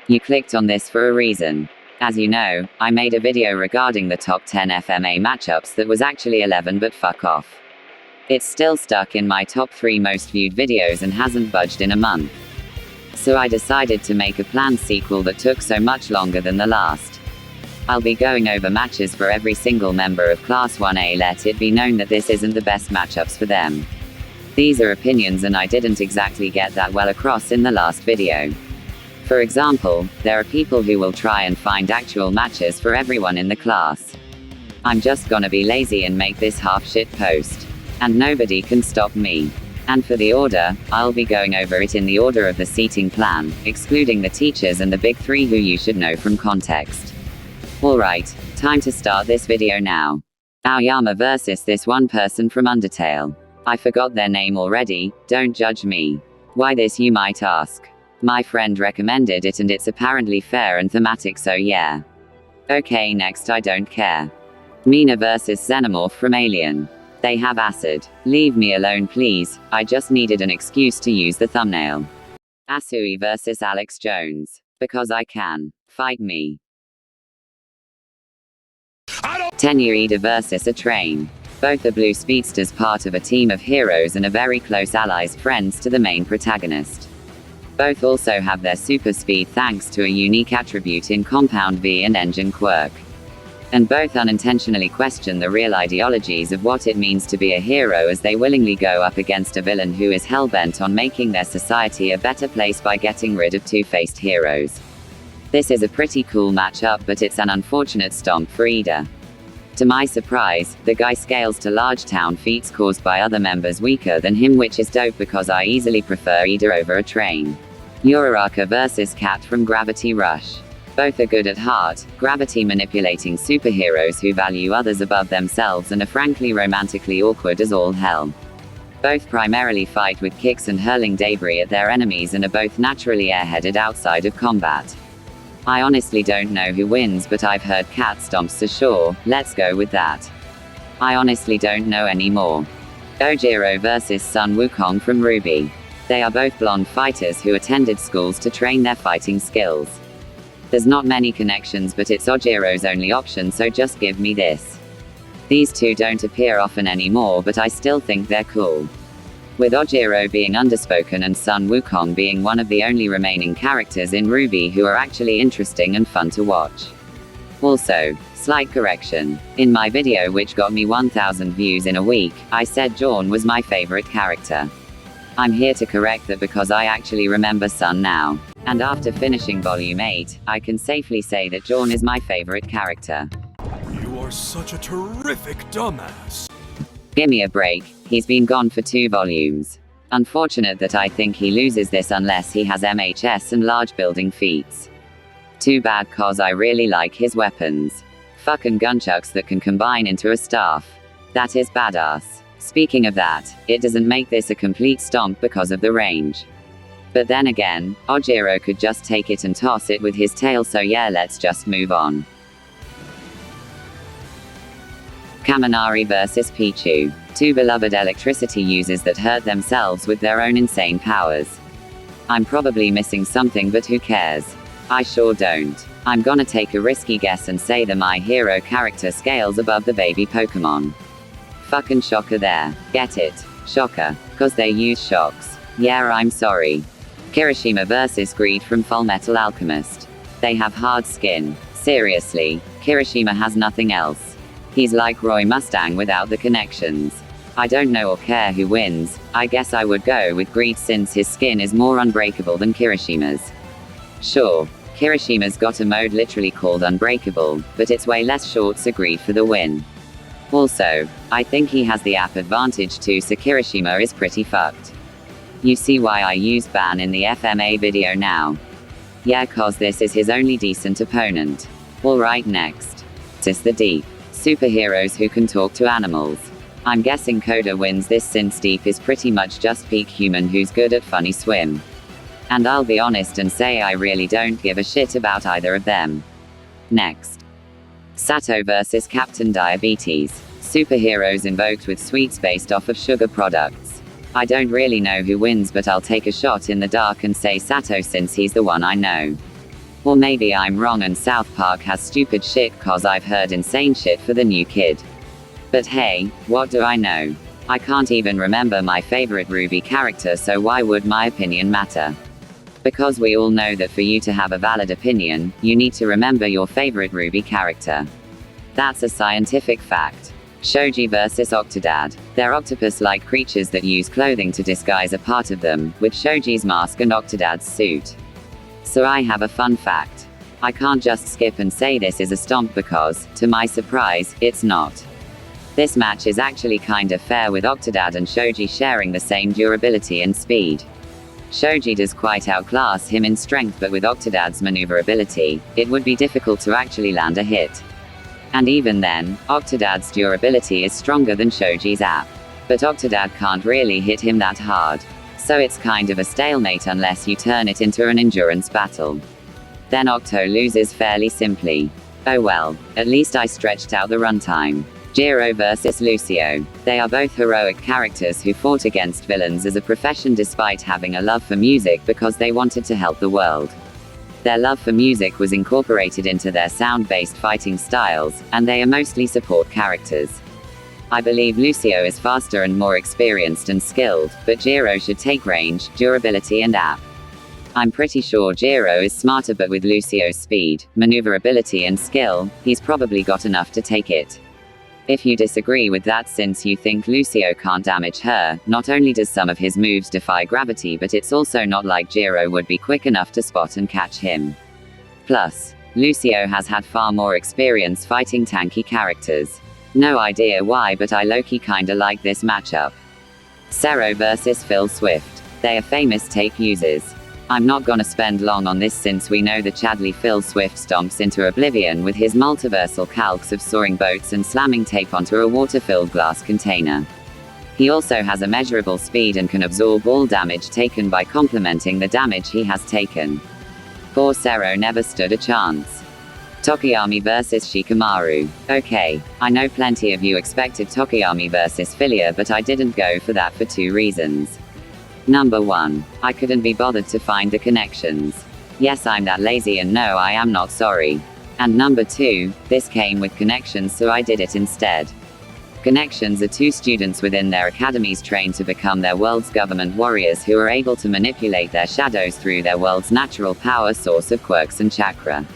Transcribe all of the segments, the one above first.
You clicked on this for a reason. As you know, I made a video regarding the top 10 FMA matchups that was actually 11, but fuck off. It's still stuck in my top 3 most viewed videos and hasn't budged in a month. So I decided to make a planned sequel that took so much longer than the last. I'll be going over matches for every single member of Class 1A. Let it be known that this isn't the best matchups for them. These are opinions and I didn't exactly get that well across in the last video. For example, there are people who will try and find actual matches for everyone in the class. I'm just gonna be lazy and make this half-shit post. And nobody can stop me. And for the order, I'll be going over it in the order of the seating plan, excluding the teachers and the big 3 who you should know from context. Alright, time to start this video now. Aizawa versus this one person from Undertale. I forgot their name already, don't judge me. Why this, you might ask? My friend recommended it and it's apparently fair and thematic, so yeah. Okay, next, I don't care. Mina versus Xenomorph from Alien. They have acid. Leave me alone please, I just needed an excuse to use the thumbnail. Asui versus Alex Jones. Because I can. Fight me. Tenuida versus a train. Both are blue speedsters, part of a team of heroes and are very close allies, friends to the main protagonist. Both also have their super speed thanks to a unique attribute in Compound V and Engine Quirk. And both unintentionally question the real ideologies of what it means to be a hero as they willingly go up against a villain who is hell-bent on making their society a better place by getting rid of two-faced heroes. This is a pretty cool matchup, but it's an unfortunate stomp for Ida. To my surprise, the guy scales to large town feats caused by other members weaker than him, which is dope because I easily prefer Ida over a train. Uraraka versus Cat from Gravity Rush. Both are good at heart, gravity manipulating superheroes who value others above themselves and are frankly romantically awkward as all hell. Both primarily fight with kicks and hurling debris at their enemies and are both naturally airheaded outside of combat. I honestly don't know who wins, but I've heard cat stomps, so sure, let's go with that. I honestly don't know anymore. Ojiro versus Sun Wukong from Ruby. They are both blonde fighters who attended schools to train their fighting skills. There's not many connections, but it's Ojiro's only option, so just give me this. These two don't appear often anymore, but I still think they're cool. With Ojiro being underspoken and Sun Wukong being one of the only remaining characters in Ruby who are actually interesting and fun to watch. Also, slight correction. In my video which got me 1,000 views in a week, I said Jaune was my favorite character. I'm here to correct that because I actually remember Sun now. And after finishing Volume 8, I can safely say that Jaune is my favorite character. You are such a terrific dumbass. Gimme a break, he's been gone for 2 volumes. Unfortunate that I think he loses this unless he has MHS and large building feats. Too bad, cause I really like his weapons. Fucking gunchucks that can combine into a staff. That is badass. Speaking of that, it doesn't make this a complete stomp because of the range. But then again, Ojiro could just take it and toss it with his tail, so yeah, let's just move on. Kaminari versus Pichu. 2 beloved electricity users that hurt themselves with their own insane powers. I'm probably missing something, but who cares? I sure don't. I'm gonna take a risky guess and say the My Hero character scales above the baby Pokemon. Fucking shocker there. Get it? Shocker. Cause they use shocks. Yeah, I'm sorry. Kirishima versus Greed from Fullmetal Alchemist. They have hard skin. Seriously, Kirishima has nothing else. He's like Roy Mustang without the connections. I don't know or care who wins. I guess I would go with Greed since his skin is more unbreakable than Kirishima's. Sure, Kirishima's got a mode literally called Unbreakable, but it's way less short, so Greed for the win. Also, I think he has the app advantage too, so Kirishima is pretty fucked. You see why I used Ban in the FMA video now? Yeah, cause this is his only decent opponent. Alright, next. Tis the Deep. Superheroes who can talk to animals. I'm guessing Coda wins this since Deep is pretty much just peak human who's good at funny swim. And I'll be honest and say I really don't give a shit about either of them. Next. Sato versus Captain Diabetes. Superheroes invoked with sweets based off of sugar products. I don't really know who wins, but I'll take a shot in the dark and say Sato since he's the one I know. Or maybe I'm wrong and South Park has stupid shit cause I've heard insane shit for the new kid. But hey, what do I know? I can't even remember my favorite RWBY character, so why would my opinion matter? Because we all know that for you to have a valid opinion, you need to remember your favorite RWBY character. That's a scientific fact. Shoji versus Octodad. They're octopus-like creatures that use clothing to disguise a part of them, with Shoji's mask and Octodad's suit. So I have a fun fact. I can't just skip and say this is a stomp because, to my surprise, it's not. This match is actually kinda fair, with Octodad and Shoji sharing the same durability and speed. Shoji does quite outclass him in strength, but with Octodad's maneuverability, it would be difficult to actually land a hit. And even then, Octodad's durability is stronger than Shoji's app. But Octodad can't really hit him that hard. So it's kind of a stalemate unless you turn it into an endurance battle. Then Octo loses fairly simply. Oh well, at least I stretched out the runtime. Jiro versus Lucio. They are both heroic characters who fought against villains as a profession despite having a love for music because they wanted to help the world. Their love for music was incorporated into their sound-based fighting styles, and they are mostly support characters. I believe Lucio is faster and more experienced and skilled, but Jiro should take range, durability and app. I'm pretty sure Jiro is smarter, but with Lucio's speed, maneuverability and skill, he's probably got enough to take it. If you disagree with that, since you think Lucio can't damage her, not only does some of his moves defy gravity, but it's also not like Jiro would be quick enough to spot and catch him. Plus, Lucio has had far more experience fighting tanky characters. No idea why, but I low-key kinda like this matchup. Zero versus Phil Swift. They are famous tape users. I'm not gonna spend long on this since we know the Chadley Phil Swift stomps into oblivion with his multiversal calcs of soaring boats and slamming tape onto a water-filled glass container. He also has immeasurable speed and can absorb all damage taken by complementing the damage he has taken. Poor Zero never stood a chance. Tokoyami versus Shikamaru. Okay, I know plenty of you expected Tokoyami versus Filia, but I didn't go for that for two reasons. Number 1. I couldn't be bothered to find the connections. Yes, I'm that lazy, and no, I am not sorry. And number 2, this came with connections, so I did it instead. Connections are two students within their academies trained to become their world's government warriors who are able to manipulate their shadows through their world's natural power source of quirks and chakra.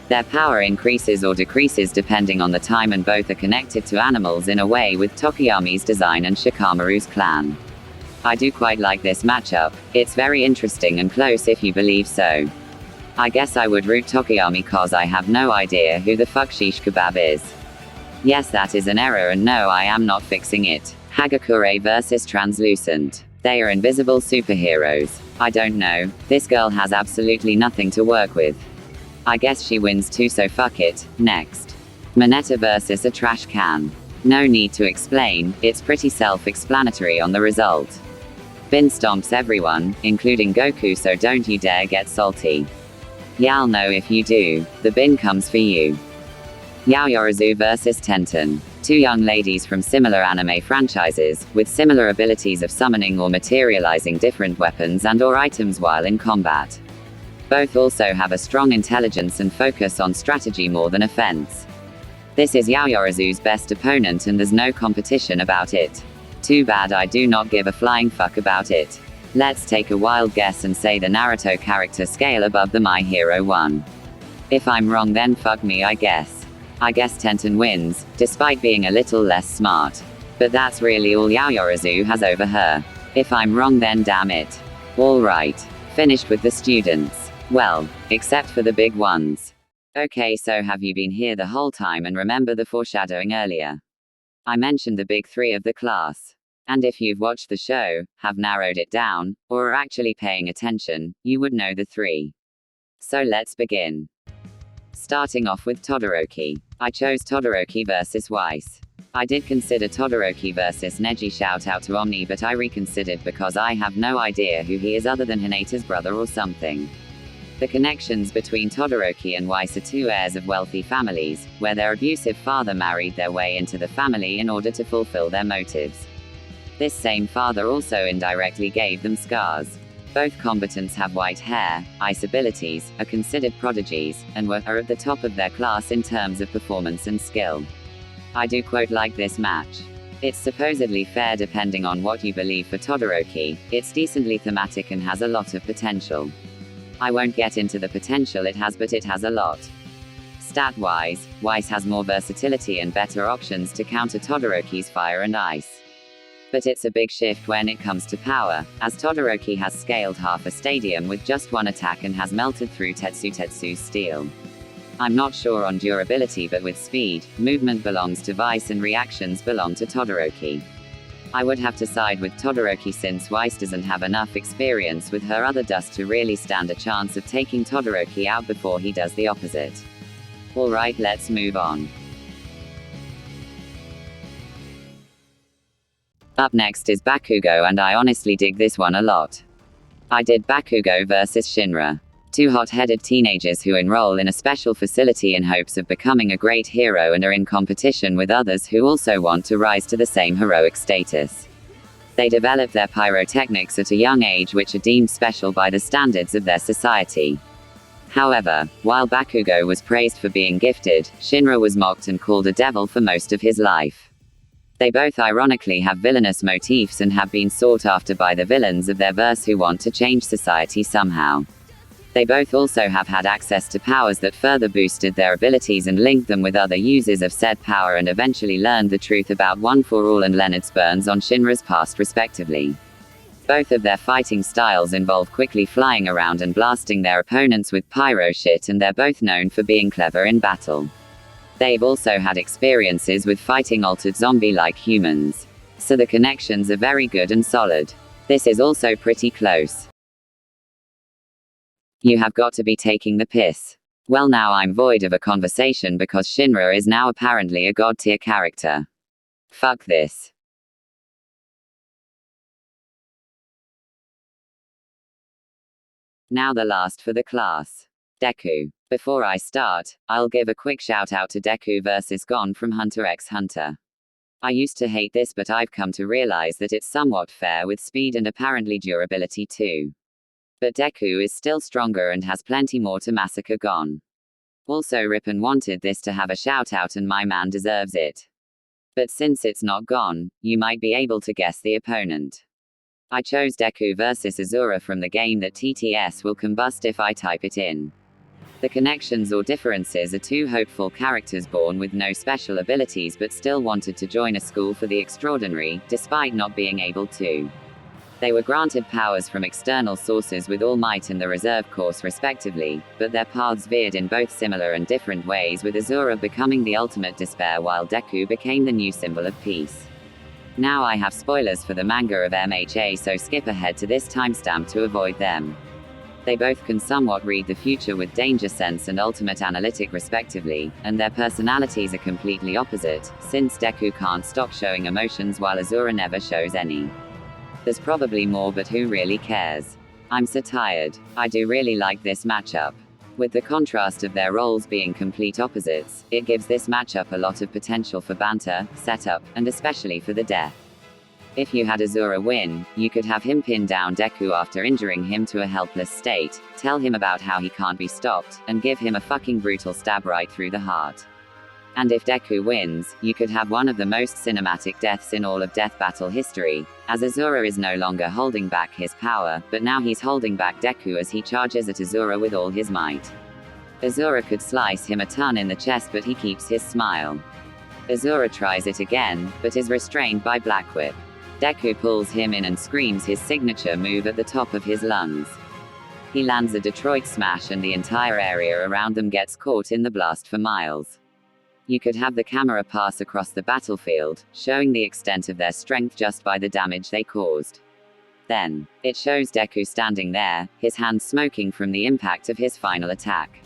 Their power increases or decreases depending on the time, and both are connected to animals in a way with Tokoyami's design and Shikamaru's clan. I do quite like this matchup. It's very interesting and close if you believe so. I guess I would root Tokoyami cause I have no idea who the fuck Shish Kebab is. Yes, that is an error, and no, I am not fixing it. Hagakure versus Translucent. They are invisible superheroes. I don't know, this girl has absolutely nothing to work with. I guess she wins too, so fuck it. Next. Moneta versus a trash can. No need to explain, it's pretty self-explanatory on the result. Bin stomps everyone, including Goku, so don't you dare get salty. Y'all know if you do, the bin comes for you. Yaoyorozu versus Tenten. Two young ladies from similar anime franchises, with similar abilities of summoning or materializing different weapons and/or items while in combat. Both also have a strong intelligence and focus on strategy more than offense. This is Yaoyorozu's best opponent, and there's no competition about it. Too bad I do not give a flying fuck about it. Let's take a wild guess and say the Naruto character scale above the My Hero one. If I'm wrong, then fuck me, I guess. I guess Tenten wins, despite being a little less smart. But that's really all Yaoyorozu has over her. If I'm wrong, then damn it. Alright. Finished with the students. Well, except for the big ones. Okay, so have you been here the whole time and remember the foreshadowing earlier? I mentioned the big three of the class. And if you've watched the show, have narrowed it down, or are actually paying attention, you would know the three. So let's begin. Starting off with Todoroki. I chose Todoroki versus Weiss. I did consider Todoroki versus Neji, shout out to Omni, but I reconsidered because I have no idea who he is other than Hinata's brother or something. The connections between Todoroki and Weiss are two heirs of wealthy families, where their abusive father married their way into the family in order to fulfill their motives. This same father also indirectly gave them scars. Both combatants have white hair, ice abilities, are considered prodigies, and are at the top of their class in terms of performance and skill. I do quite like this match. It's supposedly fair depending on what you believe for Todoroki, it's decently thematic and has a lot of potential. I won't get into the potential it has, but it has a lot. Stat-wise, Weiss has more versatility and better options to counter Todoroki's fire and ice. But it's a big shift when it comes to power, as Todoroki has scaled half a stadium with just one attack and has melted through Tetsu's steel. I'm not sure on durability, but with speed, movement belongs to Weiss and reactions belong to Todoroki. I would have to side with Todoroki since Weiss doesn't have enough experience with her other dust to really stand a chance of taking Todoroki out before he does the opposite. Alright, let's move on. Up next is Bakugo, and I honestly dig this one a lot. I did Bakugo vs Shinra. Two hot-headed teenagers who enroll in a special facility in hopes of becoming a great hero and are in competition with others who also want to rise to the same heroic status. They develop their pyrotechnics at a young age, which are deemed special by the standards of their society. However, while Bakugo was praised for being gifted, Shinra was mocked and called a devil for most of his life. They both ironically have villainous motifs and have been sought after by the villains of their verse who want to change society somehow. They both also have had access to powers that further boosted their abilities and linked them with other users of said power, and eventually learned the truth about One For All and Leonard's burns on Shinra's past respectively. Both of their fighting styles involve quickly flying around and blasting their opponents with pyro shit, and they're both known for being clever in battle. They've also had experiences with fighting altered zombie-like humans. So the connections are very good and solid. This is also pretty close. You have got to be taking the piss. Well, now I'm void of a conversation because Shinra is now apparently a god-tier character. Fuck this. Now the last for the class. Deku. Before I start, I'll give a quick shout out to Deku vs Gon from Hunter x Hunter. I used to hate this, but I've come to realize that it's somewhat fair with speed and apparently durability too. But Deku is still stronger and has plenty more to massacre Gon. Also, Rippon wanted this to have a shout out and my man deserves it. But since it's not Gon, you might be able to guess the opponent. I chose Deku vs Azura from the game that TTS will combust if I type it in. The connections or differences are two hopeful characters born with no special abilities but still wanted to join a school for the extraordinary, despite not being able to. They were granted powers from external sources with All Might and the Reserve Course respectively, but their paths veered in both similar and different ways, with Azura becoming the ultimate despair while Deku became the new symbol of peace. Now I have spoilers for the manga of MHA, so skip ahead to this timestamp to avoid them. They both can somewhat read the future with danger sense and ultimate analytic respectively, and their personalities are completely opposite, since Deku can't stop showing emotions while Azura never shows any. There's probably more, but who really cares? I'm so tired. I do really like this matchup. With the contrast of their roles being complete opposites, it gives this matchup a lot of potential for banter, setup, and especially for the death. If you had Azura win, you could have him pin down Deku after injuring him to a helpless state, tell him about how he can't be stopped, and give him a fucking brutal stab right through the heart. And if Deku wins, you could have one of the most cinematic deaths in all of death battle history, as Azura is no longer holding back his power, but now he's holding back Deku as he charges at Azura with all his might. Azura could slice him a ton in the chest, but he keeps his smile. Azura tries it again, but is restrained by Black Whip. Deku pulls him in and screams his signature move at the top of his lungs. He lands a Detroit smash and the entire area around them gets caught in the blast for miles. You could have the camera pass across the battlefield, showing the extent of their strength just by the damage they caused. Then, it shows Deku standing there, his hands smoking from the impact of his final attack.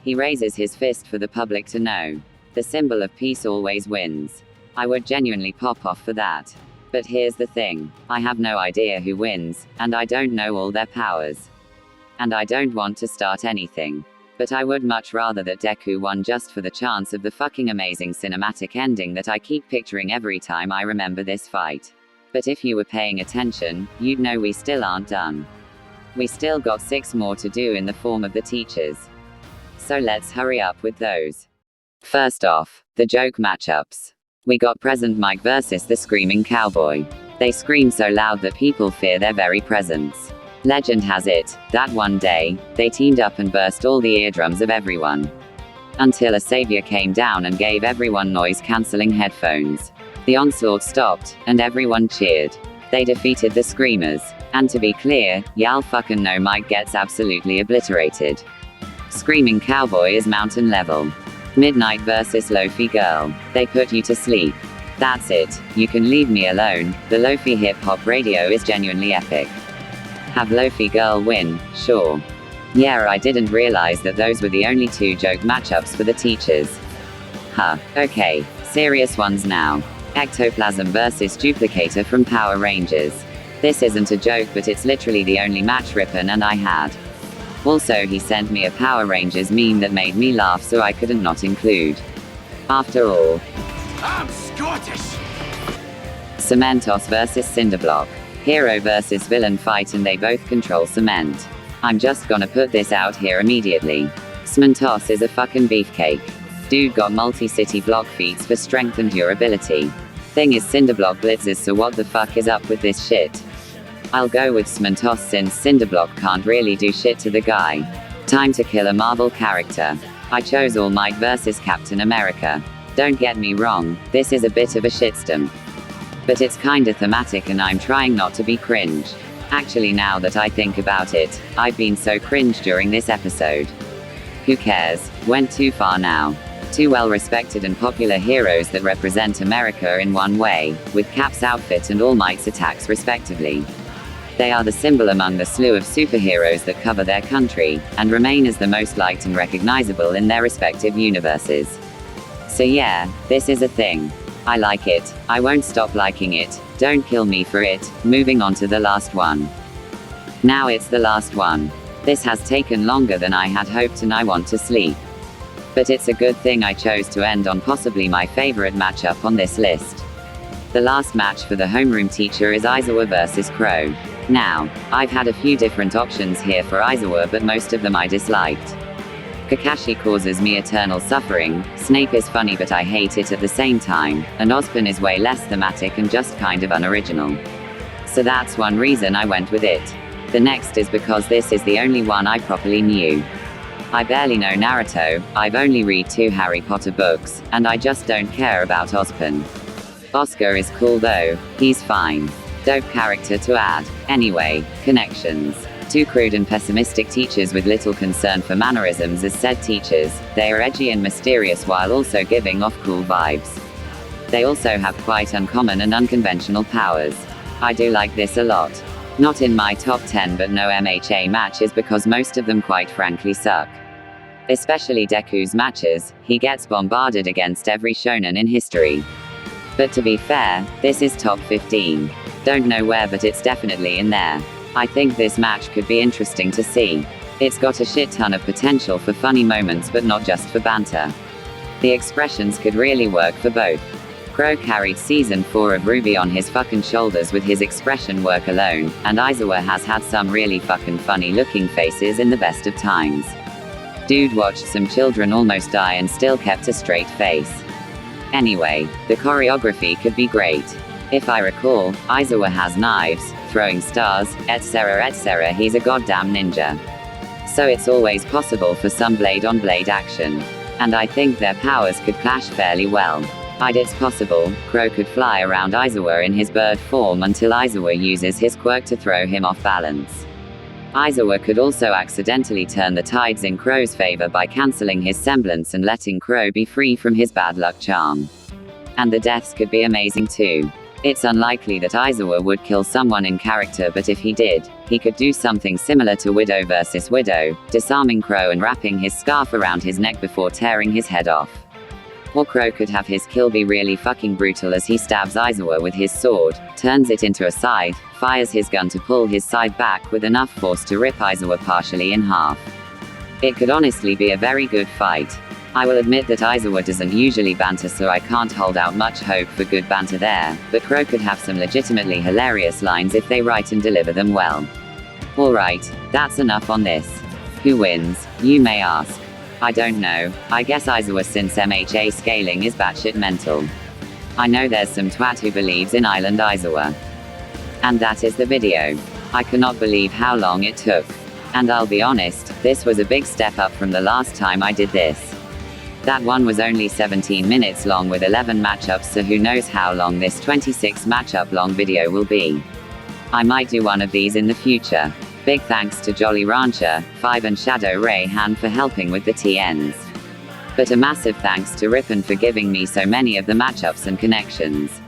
He raises his fist for the public to know. The symbol of peace always wins. I would genuinely pop off for that. But here's the thing. I have no idea who wins, and I don't know all their powers. And I don't want to start anything. But I would much rather that Deku won just for the chance of the fucking amazing cinematic ending that I keep picturing every time I remember this fight. But if you were paying attention, you'd know we still aren't done. We still got 6 more to do in the form of the teachers. So let's hurry up with those. First off, the joke matchups. We got Present Mike versus the Screaming Cowboy. They scream so loud that people fear their very presence. Legend has it, that one day, they teamed up and burst all the eardrums of everyone. Until a savior came down and gave everyone noise-cancelling headphones. The onslaught stopped, and everyone cheered. They defeated the Screamers. And to be clear, y'all fucking know Mike gets absolutely obliterated. Screaming Cowboy is mountain level. Midnight versus Lofi Girl. They put you to sleep. That's it, you can leave me alone. The Lofi hip-hop radio is genuinely epic. Have Lofi Girl win, sure. Yeah, I didn't realize that those were the only 2 joke matchups for the teachers. Huh, okay, serious ones now. Ectoplasm versus Duplicator from Power Rangers. This isn't a joke, but it's literally the only match Rippin' and I had. Also, he sent me a Power Rangers meme that made me laugh, so I couldn't not include. After all, I'm Scottish! Cementos versus Cinderblock. Hero versus villain fight, and they both control cement. I'm just gonna put this out here immediately. Cementos is a fucking beefcake. Dude got multi-city block feats for strength and durability. Thing is, Cinderblock blitzes, so what the fuck is up with this shit? I'll go with Cementos since Cinderblock can't really do shit to the guy. Time to kill a Marvel character. I chose All Might versus Captain America. Don't get me wrong, this is a bit of a shitstorm. But it's kinda thematic and I'm trying not to be cringe. Actually, now that I think about it, I've been so cringe during this episode. Who cares? Went too far now. 2 well-respected and popular heroes that represent America in one way, with Cap's outfit and All Might's attacks respectively. They are the symbol among the slew of superheroes that cover their country, and remain as the most liked and recognizable in their respective universes. So yeah, this is a thing. I like it, I won't stop liking it, don't kill me for it. Moving on to the last one. Now it's the last one. This has taken longer than I had hoped and I want to sleep. But it's a good thing I chose to end on possibly my favorite matchup on this list. The last match for the homeroom teacher is Aizawa versus Crow. Now, I've had a few different options here for Aizawa, but most of them I disliked. Kakashi causes me eternal suffering, Snape is funny but I hate it at the same time, and Ozpin is way less thematic and just kind of unoriginal. So that's one reason I went with it. The next is because this is the only one I properly knew. I barely know Naruto, I've only read 2 Harry Potter books, and I just don't care about Ozpin. Oscar is cool though, he's fine. Dope character to add. Anyway, connections. 2 crude and pessimistic teachers with little concern for mannerisms as said teachers. They are edgy and mysterious while also giving off cool vibes. They also have quite uncommon and unconventional powers. I do like this a lot. Not in my top 10, but no MHA matches because most of them quite frankly suck. Especially Deku's matches, he gets bombarded against every shonen in history. But to be fair, this is top 15. Don't know where, but it's definitely in there. I think this match could be interesting to see. It's got a shit ton of potential for funny moments, but not just for banter. The expressions could really work for both. Crow carried season 4 of Ruby on his fucking shoulders with his expression work alone, and Aizawa has had some really fucking funny looking faces in the best of times. Dude watched some children almost die and still kept a straight face. Anyway, the choreography could be great. If I recall, Aizawa has knives, throwing stars, etc. He's a goddamn ninja. So it's always possible for some blade-on-blade action. And I think their powers could clash fairly well. It's possible, Crow could fly around Aizawa in his bird form until Aizawa uses his quirk to throw him off balance. Aizawa could also accidentally turn the tides in Crow's favor by cancelling his semblance and letting Crow be free from his bad luck charm. And the deaths could be amazing too. It's unlikely that Aizawa would kill someone in character, but if he did, he could do something similar to Widow vs. Widow, disarming Crow and wrapping his scarf around his neck before tearing his head off. Or Crow could have his kill be really fucking brutal as he stabs Aizawa with his sword, turns it into a scythe, fires his gun to pull his scythe back with enough force to rip Aizawa partially in half. It could honestly be a very good fight. I will admit that Aizawa doesn't usually banter, so I can't hold out much hope for good banter there, but Crow could have some legitimately hilarious lines if they write and deliver them well. Alright, that's enough on this. Who wins, you may ask? I don't know, I guess Aizawa since MHA scaling is batshit mental. I know there's some twat who believes in Island Aizawa. And that is the video. I cannot believe how long it took. And I'll be honest, this was a big step up from the last time I did this. That one was only 17 minutes long with 11 matchups, so who knows how long this 26 matchup long video will be. I might do one of these in the future. Big thanks to Jolly Rancher, 5 and Shadow Rayhan for helping with the TNs. But a massive thanks to Rippon for giving me so many of the matchups and connections.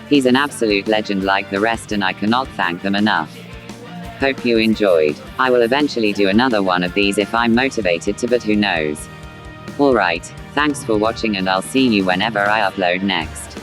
He's an absolute legend like the rest, and I cannot thank them enough. Hope you enjoyed. I will eventually do another one of these if I'm motivated to, but who knows. Alright, thanks for watching and I'll see you whenever I upload next.